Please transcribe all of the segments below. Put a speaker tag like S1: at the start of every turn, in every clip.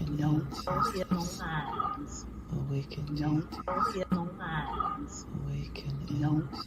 S1: Awaken the ancestors. Awaken deities. Awaken elders.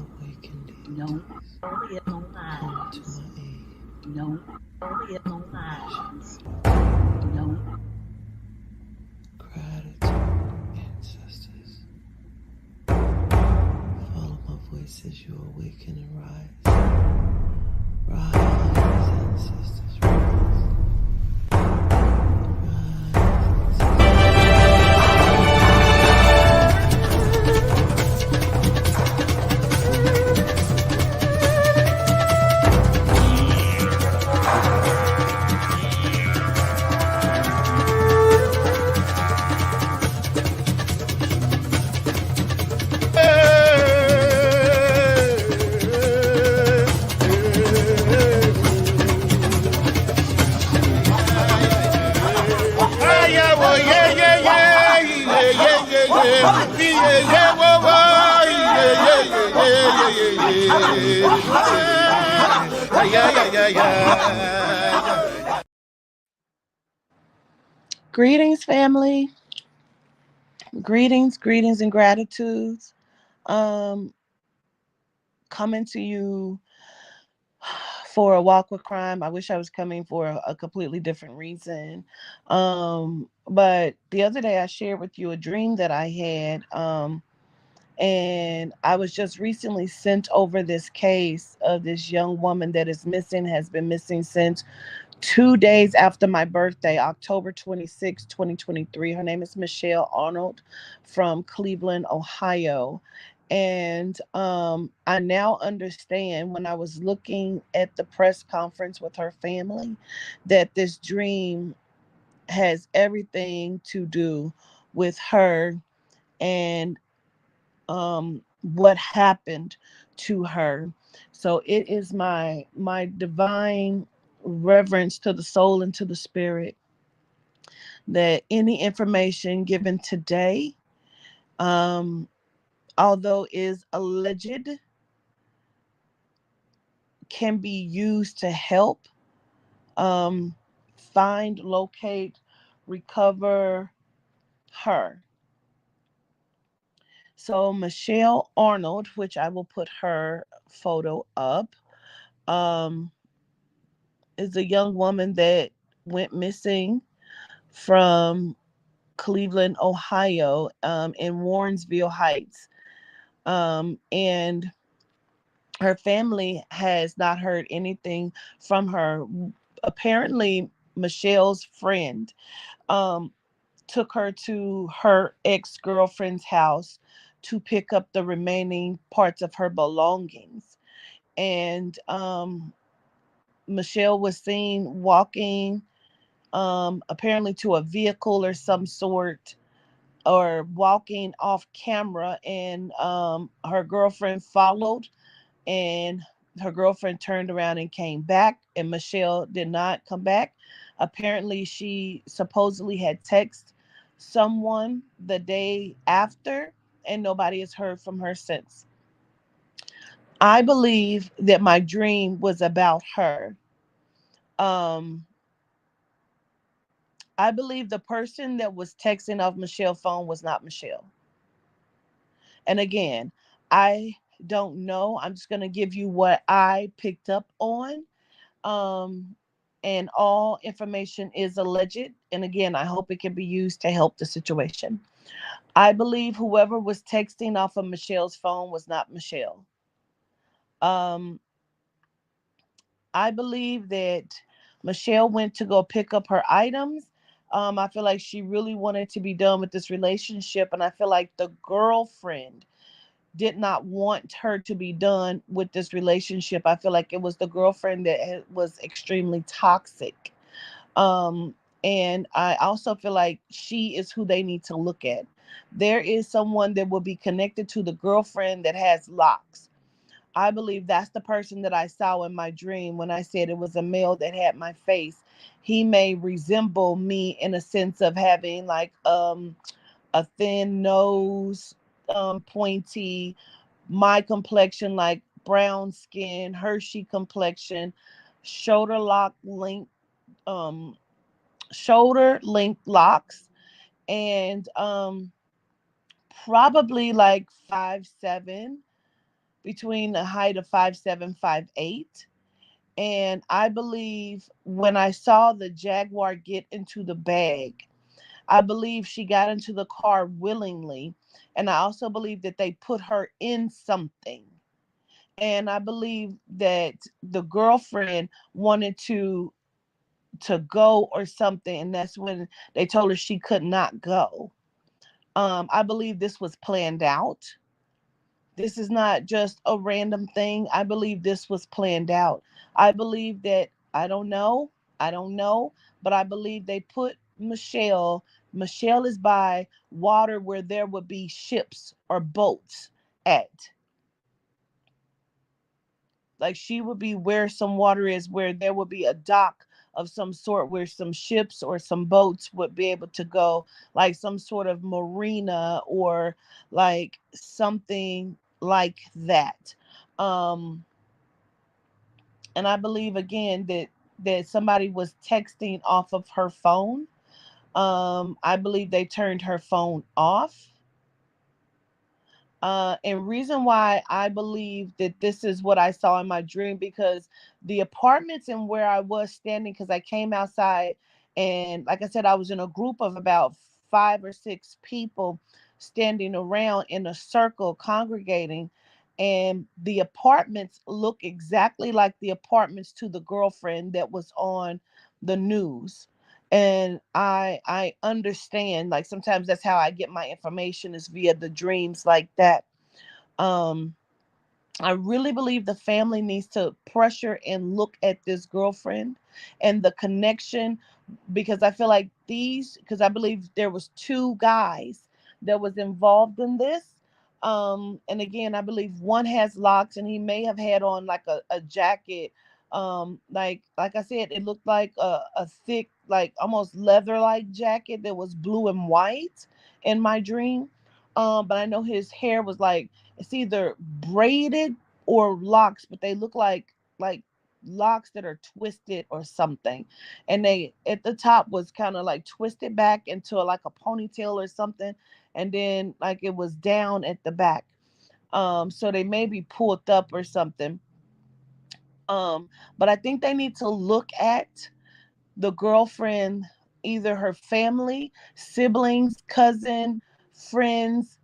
S1: Awaken deities. Come to my aid. Worship. Gratitude, ancestors. Follow my voice as you awaken and rise. Rise, ancestors, rise. Greetings, family. Greetings, and gratitudes. Um, Coming to you for a walk with crime. I wish I was coming for a completely different reason. But the other day I shared with you a dream that I had. And I was just recently sent over this case of this young woman that is missing, has been missing since 2 days after my birthday, October 26, 2023. Her name is Michelle Arnold from Cleveland, Ohio. And I now understand when I was looking at the press conference with her family that this dream has everything to do with her and what happened to her. So it is my divine reverence to the soul and to the spirit that any information given today, um, although is alleged, can be used to help um, find, locate, recover her. So Michelle Arnold, which I will put her photo up, um, is a young woman that went missing from Cleveland, Ohio, in Warrensville Heights. And her family has not heard anything from her. Apparently, Michelle's friend um, took her to her ex girlfriend's house to pick up the remaining parts of her belongings. And Michelle was seen walking apparently to a vehicle or some sort, or walking off camera, and her girlfriend followed, and her girlfriend turned around and came back, and Michelle did not come back. Apparently she supposedly had texted someone the day after, and nobody has heard from her since. I believe that my dream was about her. um I believe the person that was texting off Michelle's phone was not Michelle. And again, I don't know. I'm just going to give you what I picked up on. Um, and all information is alleged. And again, I hope it can be used to help the situation. I believe whoever was texting off of Michelle's phone was not Michelle. Um, I believe that Michelle went to go pick up her items. I feel like she really wanted to be done with this relationship. And I feel like the girlfriend did not want her to be done with this relationship. I feel like it was the girlfriend that was extremely toxic. Um, and I also feel like she is who they need to look at. There is someone that will be connected to the girlfriend that has locks. I believe that's the person that I saw in my dream when I said it was a male that had my face. He may resemble me in a sense of having like a thin nose, pointy, my complexion like brown skin, Hershey complexion, shoulder lock length, um, shoulder length locks, and probably like 5'7", between the height of 5'7", 5'8". And I believe when I saw the Jaguar get into the bag, I believe she got into the car willingly. And I also believe that they put her in something. And I believe that the girlfriend wanted to go or something, and that's when they told her she could not go. I believe this was planned out. This is not just a random thing. I believe this was planned out. I believe that, I don't know, but I believe they put Michelle is by water where there would be ships or boats at. Like she would be where some water is, where there would be a dock of some sort where some ships or some boats would be able to go, like some sort of marina or like something like that. Um, and I believe again that somebody was texting off of her phone. I believe they turned her phone off. And reason why I believe that this is what I saw in my dream, because the apartments and where I was standing, because I came outside and like I said, I was in a group of about 5 or 6 people standing around in a circle congregating, and the apartments look exactly like the apartments to the girlfriend that was on the news. And I understand, like sometimes that's how I get my information, is via the dreams like that. um I really believe the family needs to pressure and look at this girlfriend and the connection, because I feel like because I believe there was 2 guys that was involved in this. And again, I believe one has locks and he may have had on like a jacket. Like I said, it looked like a thick, like almost leather-like jacket that was blue and white in my dream. But I know his hair was like, it's either braided or locks, but they look like locks that are twisted or something. And they at the top was kind of like twisted back into like a ponytail or something, and then like it was down at the back. So they may be pulled up or something. Um, but I think they need to look at the girlfriend, either her family, siblings, cousin, friends.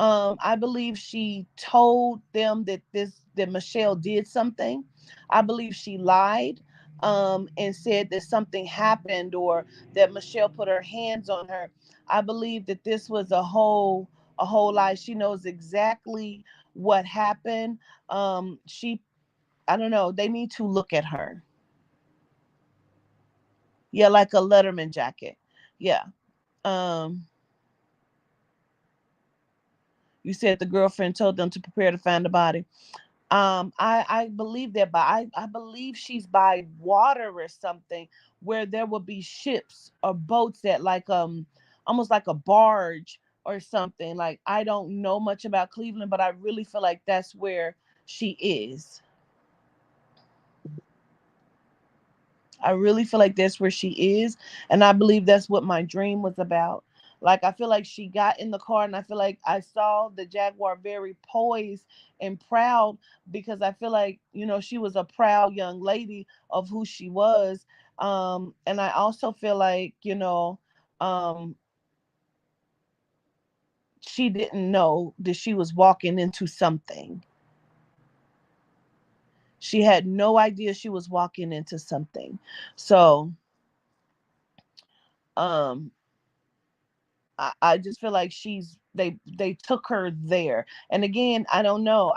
S1: I believe she told them that Michelle did something. I believe she lied, and said that something happened or that Michelle put her hands on her. I believe that this was a whole lie. She knows exactly what happened. She I don't know. They need to look at her. Yeah, like a Letterman jacket. Yeah. Um, you said the girlfriend told them to prepare to find the body. I believe that, but I believe she's by water or something where there will be ships or boats that like almost like a barge or something. Like I don't know much about Cleveland, but I really feel like that's where she is. I really feel like that's where she is. And I believe that's what my dream was about. Like, I feel like she got in the car, and I feel like I saw the Jaguar very poised and proud, because I feel like, she was a proud young lady of who she was. And I also feel like, um, she didn't know that she was walking into something. She had no idea she was walking into something. So, um, I just feel like they took her there. And again, I don't know.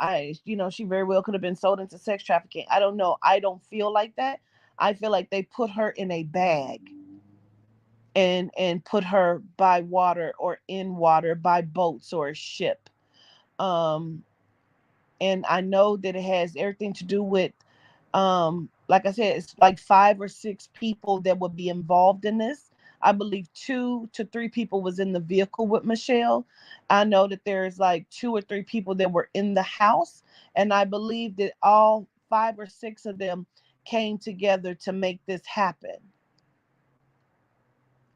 S1: She very well could have been sold into sex trafficking. I don't know. I don't feel like that. I feel like they put her in a bag and put her by water or in water by boats or a ship. Um and I know that it has everything to do with, like I said, it's like 5 or 6 people that would be involved in this. I believe 2 to 3 people was in the vehicle with Michelle. I know that there's like 2 or 3 people that were in the house, and I believe that all 5 or 6 of them came together to make this happen.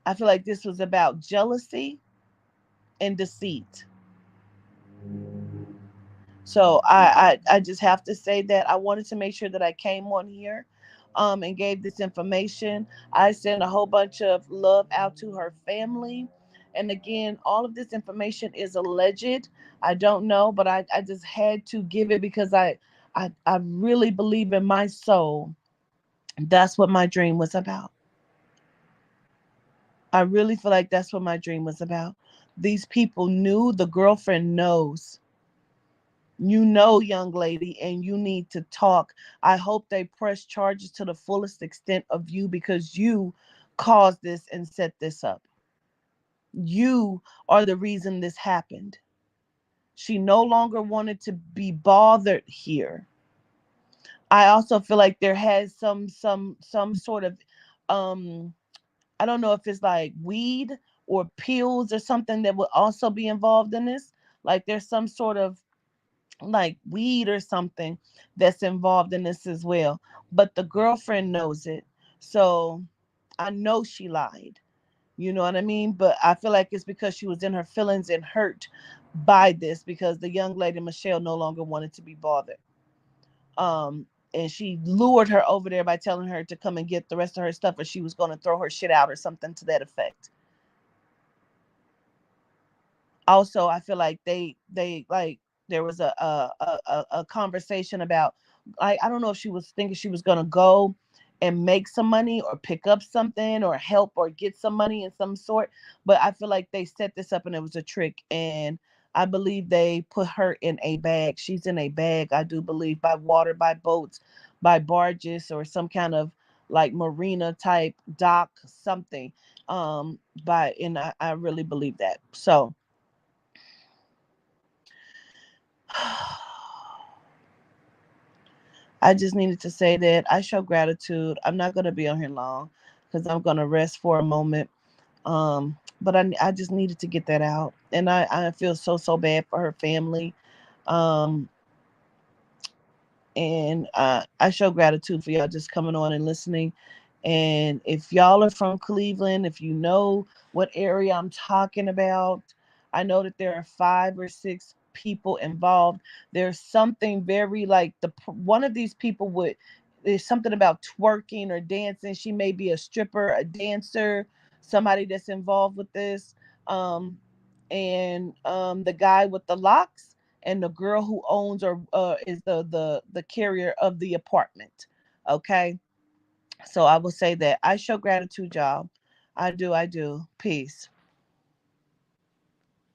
S1: I feel like this was about jealousy and deceit. So I just have to say that I wanted to make sure that I came on here and gave this information. I sent a whole bunch of love out to her family. And again, all of this information is alleged. I don't know, but I just had to give it because I really believe in my soul. That's what my dream was about. I really feel like that's what my dream was about. These people knew, the girlfriend knows. You know, young lady, and you need to talk. I hope they press charges to the fullest extent of you because you caused this and set this up. You are the reason this happened. She no longer wanted to be bothered here. I also feel like there has some sort of um I don't know if it's like weed or pills or something that would also be involved in this. Like there's some sort of like weed or something that's involved in this as well. But the girlfriend knows it. So I know she lied. You know what I mean? But I feel like it's because she was in her feelings and hurt by this because the young lady Michelle no longer wanted to be bothered. And she lured her over there by telling her to come and get the rest of her stuff or she was going to throw her shit out or something to that effect. Also I feel like they like there was a conversation about like I don't know if she was thinking she was gonna go and make some money or pick up something or help or get some money in some sort, but I feel like they set this up and it was a trick, and I believe they put her in a bag. She's in a bag, I do believe, by water, by boats, by barges, or some kind of like marina type dock something. By and I really believe that. So I just needed to say that I show gratitude. I'm not going to be on here long because I'm going to rest for a moment. But I just needed to get that out. And I feel so bad for her family. Um, and I show gratitude for y'all just coming on and listening. And if y'all are from Cleveland, if you know what area I'm talking about, I know that there are 5 or 6 people involved. There's something very like one of these people would. There's something about twerking or dancing. She may be a stripper, a dancer, somebody that's involved with this. Um, and the guy with the locks and the girl who owns or is the carrier of the apartment. Okay, so I will say that I show gratitude, y'all. I do. Peace.